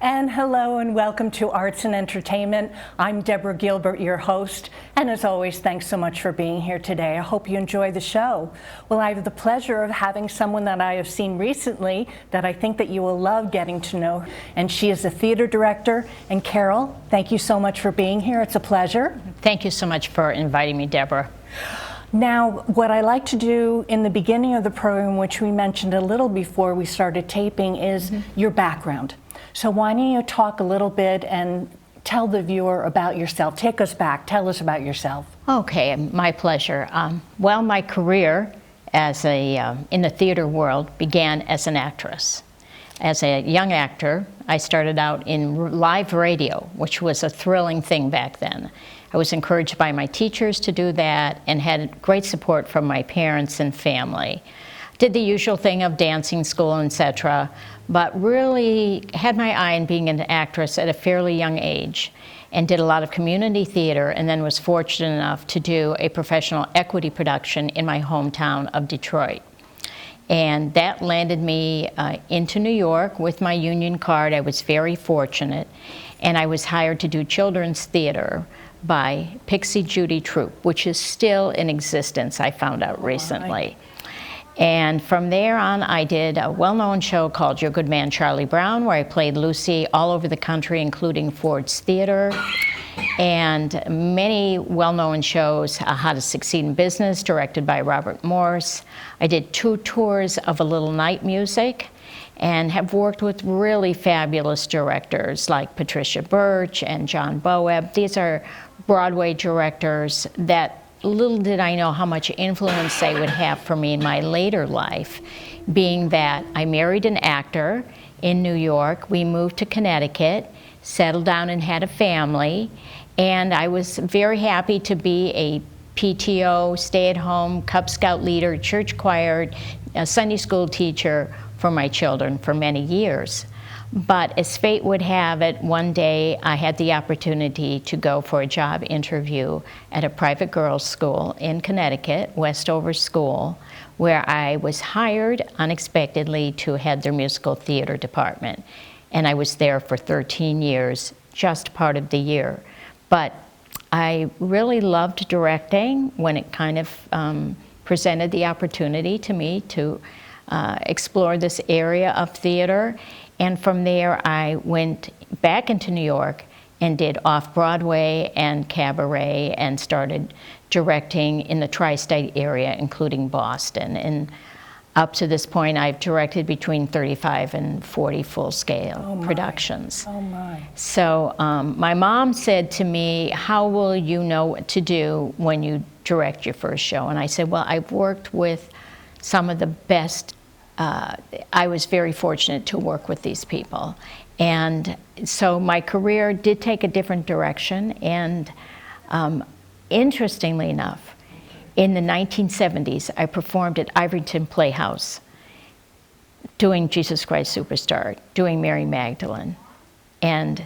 And hello and welcome to Arts and Entertainment. I'm Deborah Gilbert, your host, and as always, thanks so much for being here today. I hope you enjoy the show. Well, I have the pleasure of having someone that I have seen recently that I think that you will love getting to know, and she is a theater director. And Carol, thank you so much for being here. It's a pleasure. Thank you so much for inviting me, Deborah. Now, what I like to do in the beginning of the program, which we mentioned a little before we started taping, is your background. So why don't you talk a little bit and tell the viewer about yourself. Take us back. Tell us about yourself. Okay, my pleasure. Well, my career as in the theater world began as an actress. As a young actor, I started out in live radio, which was a thrilling thing back then. I was encouraged by my teachers to do that and had great support from my parents and family. Did the usual thing of dancing school, etc., but really had my eye on being an actress at a fairly young age and did a lot of community theater, and then was fortunate enough to do a professional equity production in my hometown of Detroit. And that landed me into New York with my union card. I was very fortunate, and I was hired to do children's theater by Pixie Judy Troupe, which is still in existence, I found out recently. Right. And from there on, I did a well-known show called Your Good Man, Charlie Brown, where I played Lucy all over the country, including Ford's Theater, and many well-known shows, How to Succeed in Business, directed by Robert Morse. I did 2 tours of A Little Night Music, and have worked with really fabulous directors like Patricia Birch and John Boeb. These are Broadway directors that little did I know how much influence they would have for me in my later life, being that I married an actor in New York. We moved to Connecticut, settled down and had a family, and I was very happy to be a PTO, stay-at-home, Cub Scout leader, church choir, a Sunday school teacher for my children for many years. But as fate would have it, one day I had the opportunity to go for a job interview at a private girls' school in Connecticut, Westover School, where I was hired unexpectedly to head their musical theater department. And I was there for 13 years, just part of the year. But I really loved directing when it kind of presented the opportunity to me to explore this area of theater. And from there, I went back into New York and did off-Broadway and cabaret and started directing in the tri-state area, including Boston. And up to this point, I've directed between 35 and 40 full-scale productions. Oh, my. So my mom said to me, how will you know what to do when you direct your first show? And I said, well, I've worked with some of the best. I was very fortunate to work with these people. And so my career did take a different direction. And interestingly enough, in the 1970s, I performed at Iverington Playhouse, doing Jesus Christ Superstar, doing Mary Magdalene. And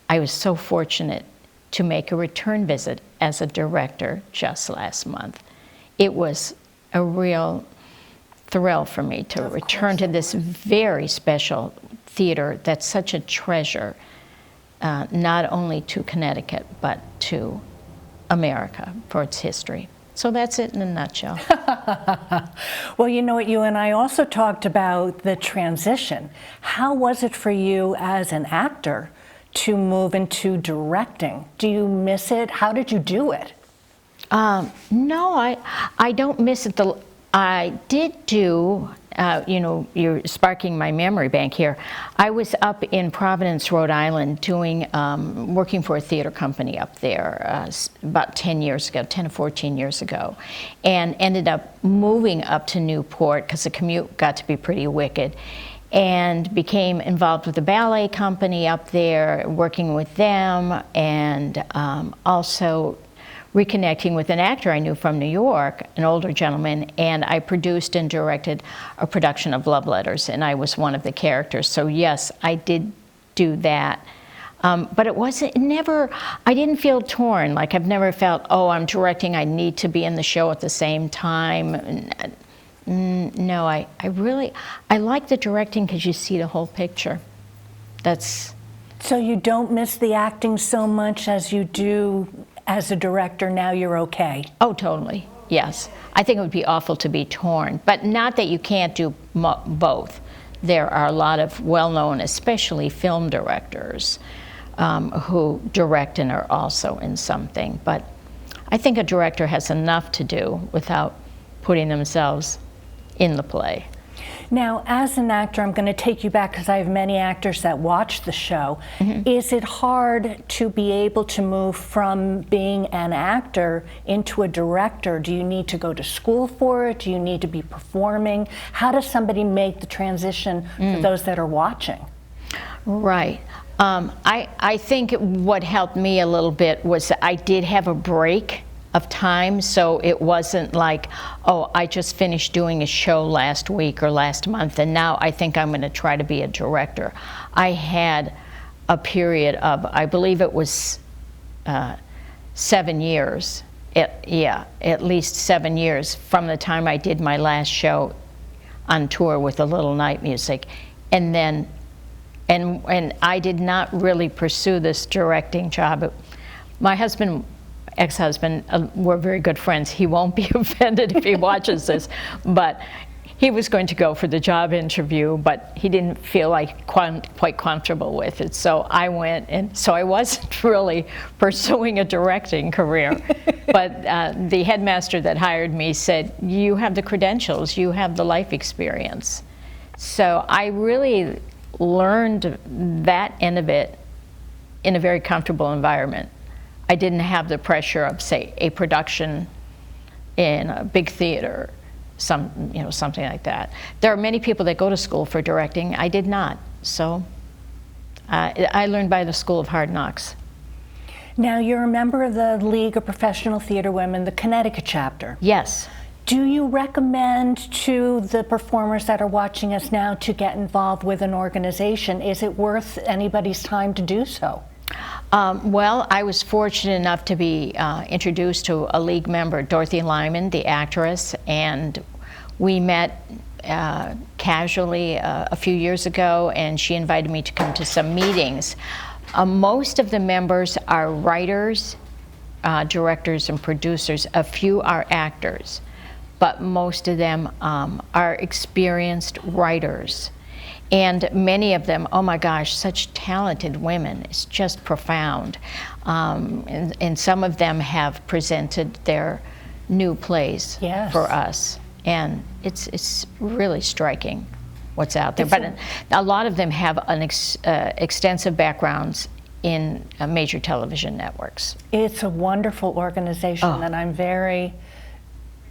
I was so fortunate to make a return visit as a director just last month. It was a real thrill for me to return to this very special theater that's such a treasure, not only to Connecticut, but to America for its history. So that's it in a nutshell. Well, you know what, you and I also talked about the transition. How was it for you as an actor to move into directing? Do you miss it? How did you do it? No, I don't miss it. I did do, you know, you're sparking my memory bank here. I was up in Providence, Rhode Island, doing, working for a theater company up there about 10 years ago, 10 to 14 years ago, and ended up moving up to Newport because the commute got to be pretty wicked, and became involved with the ballet company up there, working with them, and also reconnecting with an actor I knew from New York, an older gentleman, and I produced and directed a production of Love Letters, and I was one of the characters. So yes, I did do that. But I didn't feel torn. Like I've never felt, oh, I'm directing, I need to be in the show at the same time. No, I like the directing because you see the whole picture. That's So you don't miss the acting so much as you do as a director, now you're okay? Oh, totally, yes. I think it would be awful to be torn, but not that you can't do both. There are a lot of well-known, especially film directors, who direct and are also in something. But I think a director has enough to do without putting themselves in the play. Now, as an actor, I'm going to take you back because I have many actors that watch the show. Is it hard to be able to move from being an actor into a director? Do you need to go to school for it? Do you need to be performing? How does somebody make the transition for those that are watching? Right. I think what helped me a little bit was that I did have a break of time, so it wasn't like, oh, I just finished doing a show last week or last month and now I think I'm going to try to be a director. I had a period of, I believe it was 7 years, at least 7 years from the time I did my last show on tour with a little night music, and then and I did not really pursue this directing job. My husband, ex-husband, we're very good friends. He won't be offended if he watches this, but he was going to go for the job interview, but he didn't feel like quite comfortable with it. So I went, and so I wasn't really pursuing a directing career. But the headmaster that hired me said, you have the credentials, you have the life experience. So I really learned that end of it in a very comfortable environment. I didn't have the pressure of, say, a production in a big theater, something like that. There are many people that go to school for directing. I did not. So I learned by the School of Hard Knocks. Now, you're a member of the League of Professional Theater Women, the Connecticut chapter. Yes. Do you recommend to the performers that are watching us now to get involved with an organization? Is it worth anybody's time to do so? Well, I was fortunate enough to be introduced to a league member, Dorothy Lyman, the actress, and we met casually a few years ago, and she invited me to come to some meetings. Most of the members are writers, directors, and producers. A few are actors, but most of them are experienced writers. And many of them, oh my gosh, such talented women. It's just profound. And some of them have presented their new plays for us. And it's really striking what's out there. But a lot of them have an extensive backgrounds in major television networks. It's a wonderful organization, and I'm very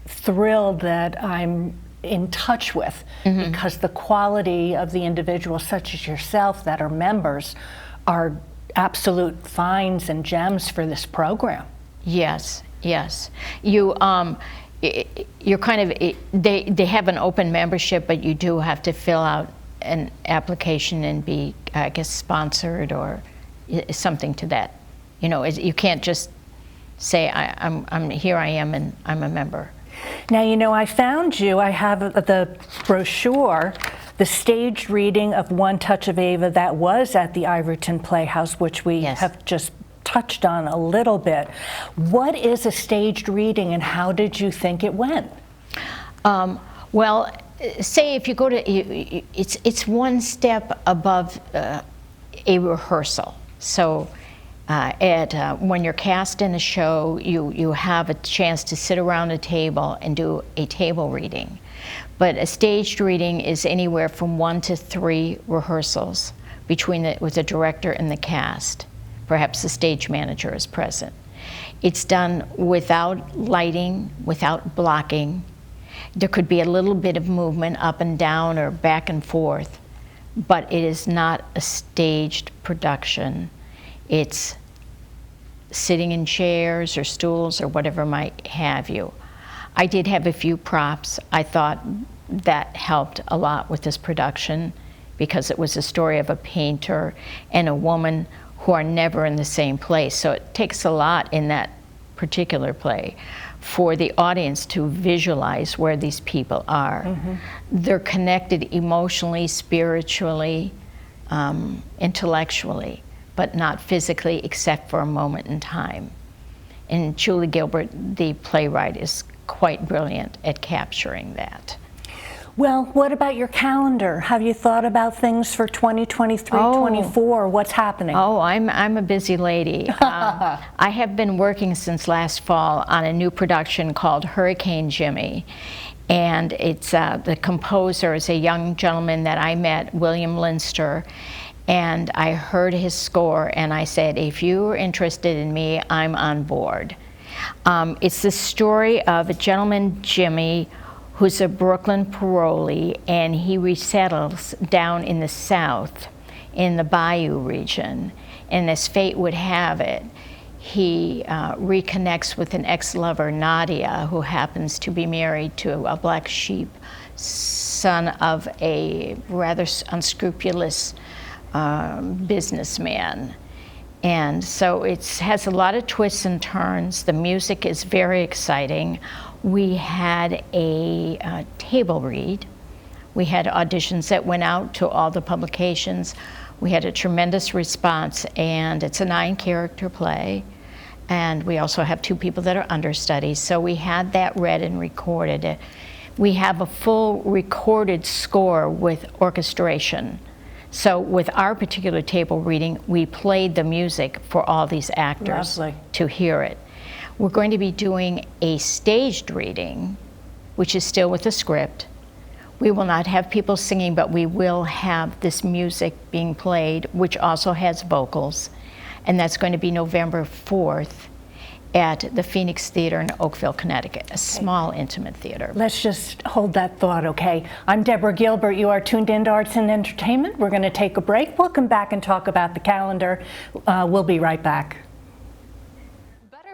thrilled that I'm in touch with, because the quality of the individuals such as yourself that are members are absolute finds and gems for this program. Yes, yes. You're kind of, they have an open membership, but you do have to fill out an application and be, I guess, sponsored or something to that. You can't just say, I'm here I am and I'm a member. Now, I found you. I have the brochure, the staged reading of One Touch of Ava that was at the Iverton Playhouse, which we have just touched on a little bit. What is a staged reading, and how did you think it went? Well, say if you go to, it's one step above a rehearsal. So when you're cast in a show, you have a chance to sit around a table and do a table reading. But a staged reading is anywhere from 1 to 3 rehearsals with the director and the cast. Perhaps the stage manager is present. It's done without lighting, without blocking. There could be a little bit of movement up and down or back and forth, but it is not a staged production. It's sitting in chairs or stools or whatever might have you. I did have a few props. I thought that helped a lot with this production because it was a story of a painter and a woman who are never in the same place. So it takes a lot in that particular play for the audience to visualize where these people are. They're connected emotionally, spiritually, intellectually. but not physically except for a moment in time. And Julie Gilbert, the playwright, is quite brilliant at capturing that. Well, what about your calendar? Have you thought about things for 2023, 24? What's happening? Oh, I'm a busy lady. I have been working since last fall on a new production called Hurricane Jimmy. And it's the composer is a young gentleman that I met, William Linster, and I heard his score and I said, if you're interested in me, I'm on board. It's the story of a gentleman, Jimmy, who's a Brooklyn parolee, and he resettles down in the South, in the Bayou region. And as fate would have it, he reconnects with an ex-lover, Nadia, who happens to be married to a black sheep, son of a rather unscrupulous businessman. And so it has a lot of twists and turns. The music is very exciting. We had a table read. We had auditions that went out to all the publications. We had a tremendous response, and it's a 9-character play. And we also have 2 people that are understudies. So we had that read and recorded. We have a full recorded score with orchestration. So with our particular table reading, we played the music for all these actors to hear it. We're going to be doing a staged reading, which is still with the script. We will not have people singing, but we will have this music being played, which also has vocals. And that's going to be November 4th at the Phoenix Theater in Oakville, Connecticut, a small, intimate theater. Let's just hold that thought, okay? I'm Deborah Gilbert. You are tuned into Arts and Entertainment. We're going to take a break. We'll come back and talk about the calendar. We'll be right back.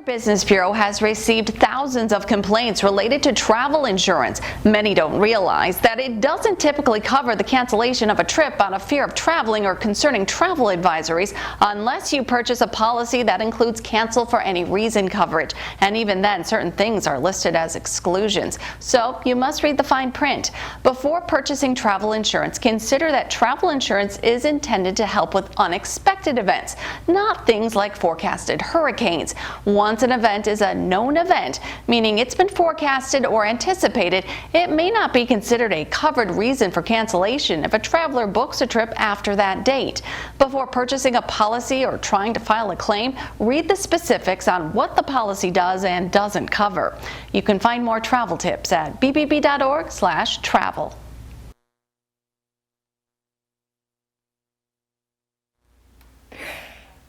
Business Bureau has received thousands of complaints related to travel insurance. Many don't realize that it doesn't typically cover the cancellation of a trip out of fear of traveling or concerning travel advisories unless you purchase a policy that includes cancel for any reason coverage. And even then, certain things are listed as exclusions. So you must read the fine print. Before purchasing travel insurance, consider that travel insurance is intended to help with unexpected events, not things like forecasted hurricanes. Once an event is a known event, meaning it's been forecasted or anticipated, it may not be considered a covered reason for cancellation if a traveler books a trip after that date. Before purchasing a policy or trying to file a claim, read the specifics on what the policy does and doesn't cover. You can find more travel tips at bbb.org/travel.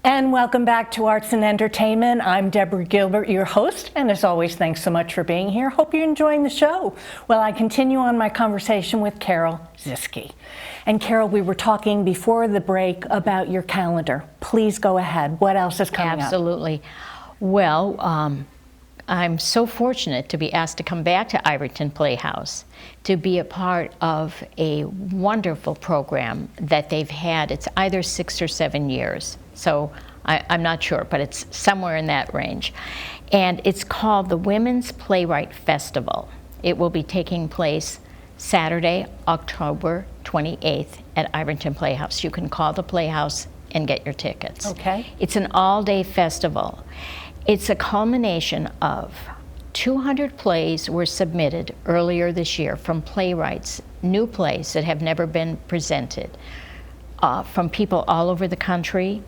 And welcome back to Arts and Entertainment. I'm Deborah Gilbert, your host, and as always, thanks so much for being here. Hope you're enjoying the show. Well, I continue on my conversation with Carol Ziske. And Carol, we were talking before the break about your calendar. Please go ahead. What else is coming up? Absolutely. Well, I'm so fortunate to be asked to come back to Iverton Playhouse to be a part of a wonderful program that they've had. It's either 6 or 7 years. So I'm not sure, but it's somewhere in that range. And it's called the Women's Playwright Festival. It will be taking place Saturday, October 28th at Iverton Playhouse. You can call the Playhouse and get your tickets. Okay. It's an all-day festival. It's a culmination of 200 plays were submitted earlier this year from playwrights, new plays that have never been presented, from people all over the country.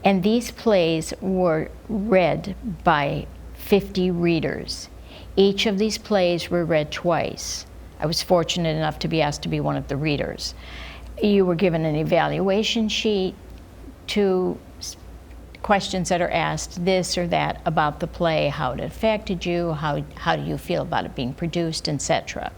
And these plays were read by 50 readers. Each of these plays were read twice. I was fortunate enough to be asked to be one of the readers. You were given an evaluation sheet, 2 questions that are asked, this or that about the play, how it affected you, how do you feel about it being produced, etc.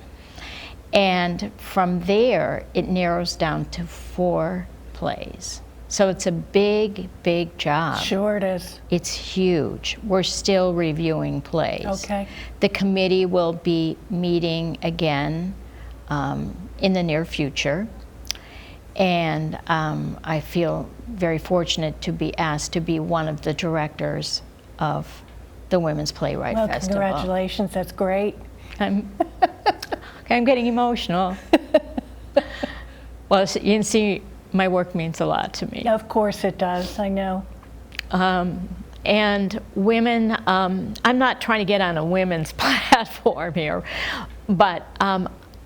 And from there, it narrows down to 4 plays. So it's a big, big job. Sure it is. It's huge. We're still reviewing plays. Okay. The committee will be meeting again in the near future. And I feel very fortunate to be asked to be one of the directors of the Women's Playwright Festival. Congratulations, that's great. I'm getting emotional. Well, you can see my work means a lot to me. Of course it does, I know. And women, I'm not trying to get on a women's platform here, but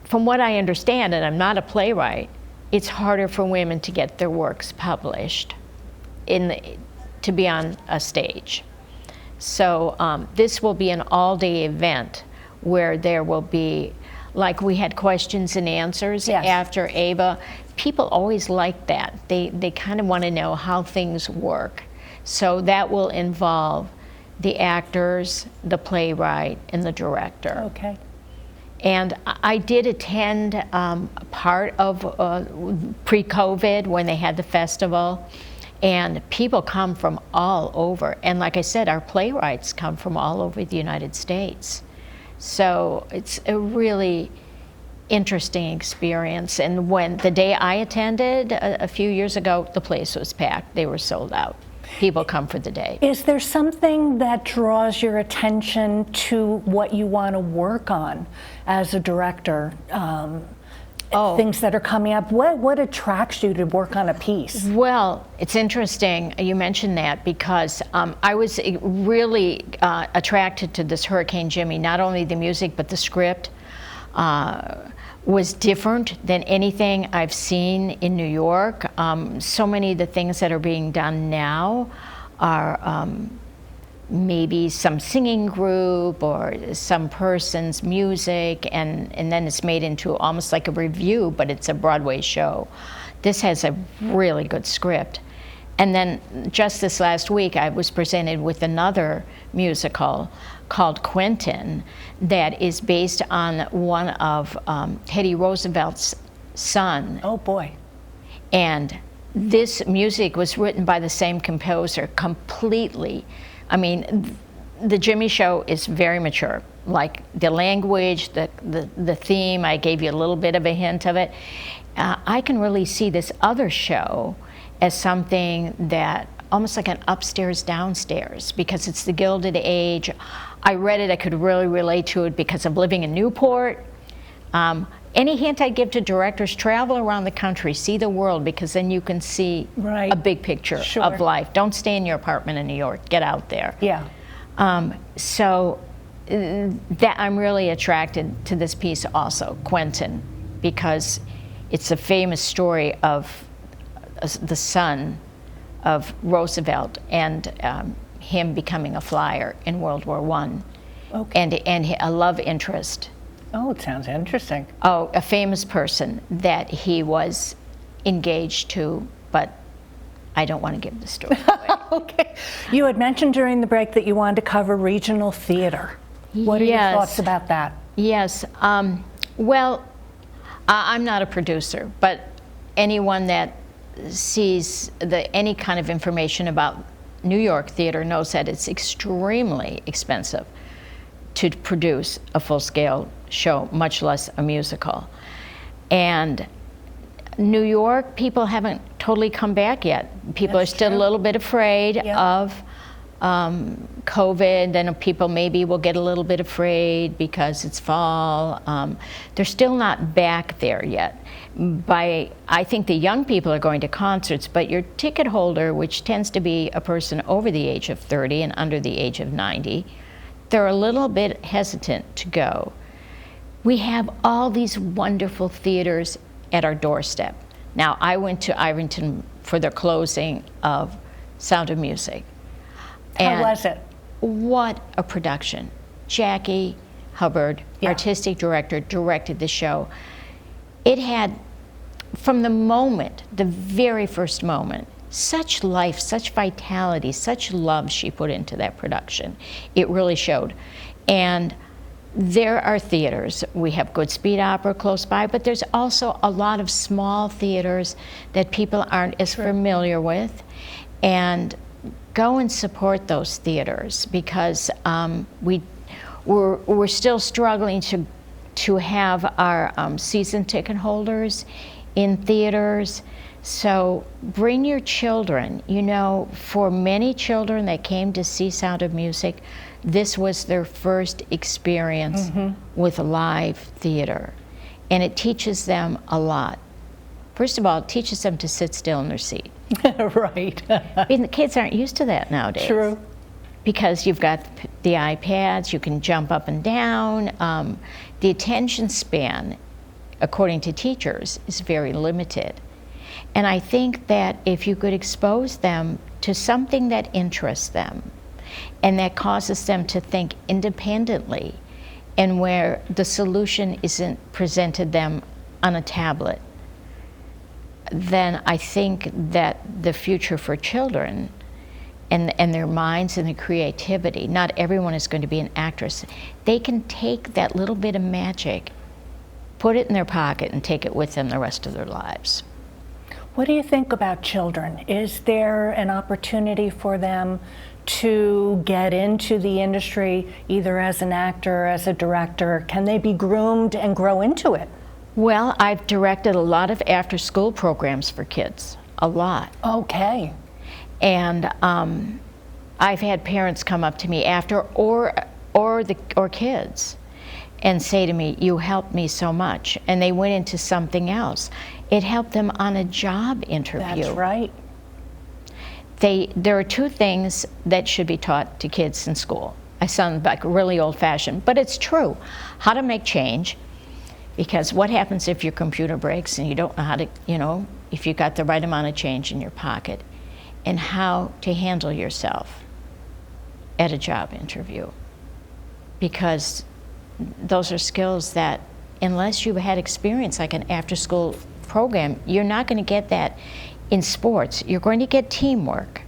from what I understand, and I'm not a playwright, it's harder for women to get their works published, to be on a stage. So this will be an all-day event where there will be, like we had questions and answers after Ava. People always like that. They kind of want to know how things work. So that will involve the actors, the playwright, and the director. Okay. And I did attend part of pre-COVID when they had the festival, and people come from all over. And like I said, our playwrights come from all over the United States. So it's a really interesting experience. And when the day I attended a few years ago, the place was packed. They were sold out. People come for the day. Is there something that draws your attention to what you want to work on as a director? Things that are coming up. What attracts you to work on a piece? Well, it's interesting you mentioned that, because I was really attracted to this Hurricane Jimmy. Not only the music, but the script was different than anything I've seen in New York. So many of the things that are being done now are maybe some singing group or some person's music, and then it's made into almost like a review, but it's a Broadway show. This has a really good script. And then just this last week, I was presented with another musical called Quentin that is based on one of Teddy Roosevelt's son. Oh boy. And this music was written by the same composer completely. I mean, the Jimmy Show is very mature. Like the language, the theme, I gave you a little bit of a hint of it. I can really see this other show as something that almost like an upstairs, downstairs, because it's the Gilded Age. I read it, I could really relate to it because of living in Newport. Any hint I give to directors, travel around the country, see the world, because then you can see a big picture of life. Don't stay in your apartment in New York, get out there. Yeah. So that I'm really attracted to this piece also, Quentin, because it's a famous story of the son of Roosevelt and him becoming a flyer in World War I. Okay. And a love interest. Oh, it sounds interesting. Oh, a famous person that he was engaged to, but I don't want to give the story away. Okay. You had mentioned during the break that you wanted to cover regional theater. What are your thoughts about that? Yes. Well, I'm not a producer, but anyone that sees any kind of information about New York theater knows that it's extremely expensive to produce a full-scale show, much less a musical. And New York, people haven't totally come back yet. People are still a little bit afraid of COVID, then people maybe will get a little bit afraid because it's fall. They're still not back there yet. I think the young people are going to concerts, but your ticket holder, which tends to be a person over the age of 30 and under the age of 90, they're a little bit hesitant to go. We have all these wonderful theaters at our doorstep. Now, I went to Ironton for the closing of Sound of Music. How was it? What a production. Jackie Hubbard, artistic director, directed the show. It had, from the moment, the very first moment, such life, such vitality, such love she put into that production. It really showed. And there are theaters. We have Goodspeed Opera close by, but there's also a lot of small theaters that people aren't as familiar with. And go and support those theaters, because we're still struggling to have our season ticket holders in theaters. So bring your children. You know, for many children that came to see Sound of Music, this was their first experience with live theater. And it teaches them a lot. First of all, it teaches them to sit still in their seat. Right. I mean, the kids aren't used to that nowadays. True. Because you've got the iPads, you can jump up and down. The attention span, according to teachers, is very limited. And I think that if you could expose them to something that interests them and that causes them to think independently, and where the solution isn't presented them on a tablet, then I think that the future for children and their minds and their creativity, not everyone is going to be an actress. They can take that little bit of magic, put it in their pocket, and take it with them the rest of their lives. What do you think about children? Is there an opportunity for them to get into the industry, either as an actor or as a director? Can they be groomed and grow into it? Well, I've directed a lot of after-school programs for kids, a lot. Okay. And I've had parents come up to me after, or kids, and say to me, "You helped me so much," and they went into something else. It helped them on a job interview. That's right. There are two things that should be taught to kids in school. I sound like really old-fashioned, but it's true. How to make change, because what happens if your computer breaks and you don't know how to, if you got the right amount of change in your pocket, and how to handle yourself at a job interview. Because those are skills that, unless you've had experience like an after-school program, you're not going to get that in sports. You're going to get teamwork.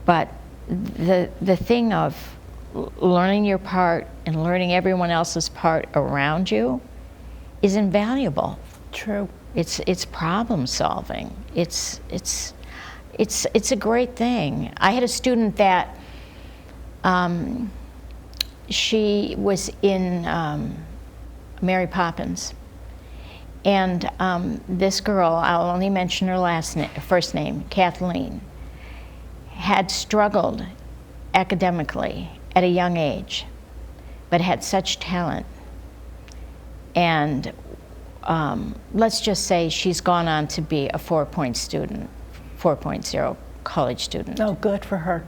But the thing of learning your part and learning everyone else's part around you is invaluable. True. It's problem solving. It's a great thing. I had a student that she was in Mary Poppins, and this girl, I'll only mention her first name, Kathleen, had struggled academically at a young age, but had such talent. And let's just say she's gone on to be a 4.0 college student. Oh, good for her.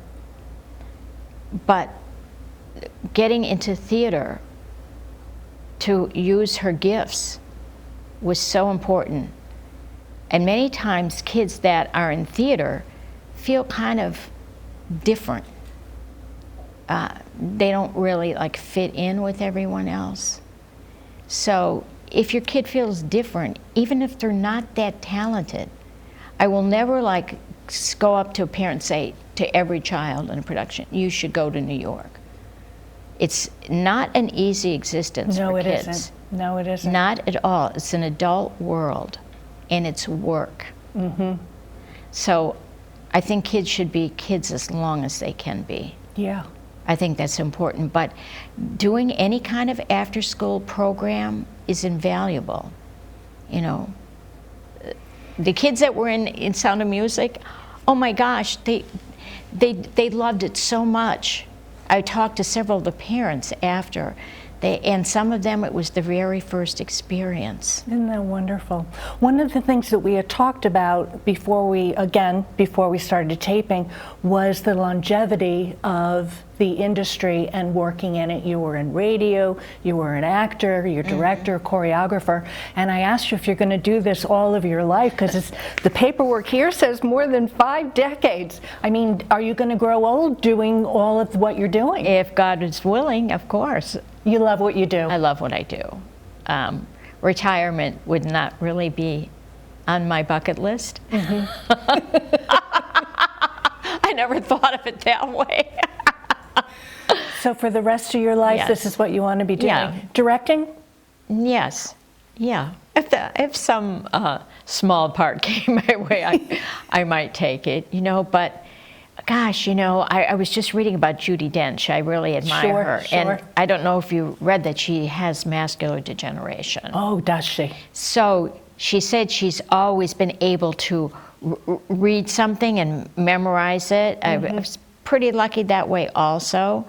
But getting into theater to use her gifts was so important. And many times kids that are in theater feel kind of different. They don't really fit in with everyone else. So if your kid feels different, even if they're not that talented, I will never go up to a parent and say to every child in a production, "You should go to New York." It's not an easy existence for kids. No, it isn't. No, it isn't. Not at all. It's an adult world, and it's work. Mm-hmm. So I think kids should be kids as long as they can be. Yeah. I think that's important. But doing any kind of after-school program is invaluable. The kids that were in Sound of Music, oh my gosh, they loved it so much. I talked to several of the parents after, and some of them, it was the very first experience. Isn't that wonderful? One of the things that we had talked about before we started taping was the longevity of the industry and working in it. You were in radio, you were an actor, you're director, choreographer, and I asked you if you're going to do this all of your life, because the paperwork here says more than 5 decades. I mean, are you going to grow old doing all of what you're doing? If God is willing, of course. You love what you do. I love what I do. Retirement would not really be on my bucket list. Mm-hmm. I never thought of it that way. So for the rest of your life, Yes. This is what you want to be doing? Yeah. Directing? Yes. Yeah. If some small part came my way, I might take it, but gosh, I was just reading about Judi Dench. I really admire her. Sure. And I don't know if you read that she has macular degeneration. Oh, does she? So she said she's always been able to read something and memorize it. I was pretty lucky that way also.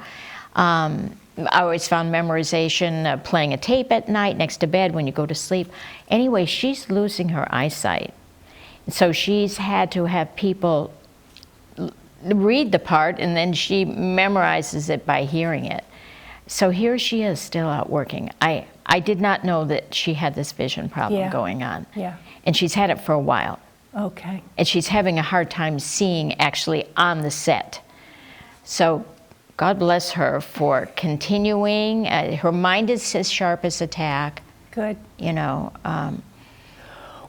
I always found memorization, playing a tape at night next to bed when you go to sleep. Anyway, she's losing her eyesight. So she's had to have people read the part, and then she memorizes it by hearing it. So here she is still out working. I did not know that she had this vision problem going on. Yeah. And she's had it for a while. Okay. And she's having a hard time seeing actually on the set. So God bless her for continuing. Her mind is as sharp as a tack. Good. You know.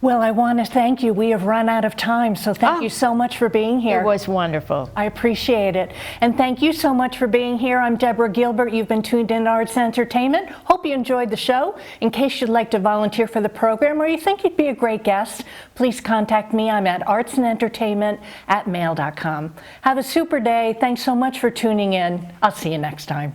Well, I want to thank you. We have run out of time, so thank you so much for being here. It was wonderful. I appreciate it. And thank you so much for being here. I'm Deborah Gilbert. You've been tuned in to Arts and Entertainment. Hope you enjoyed the show. In case you'd like to volunteer for the program or you think you'd be a great guest, please contact me. I'm at artsandentertainment@mail.com. Have a super day. Thanks so much for tuning in. I'll see you next time.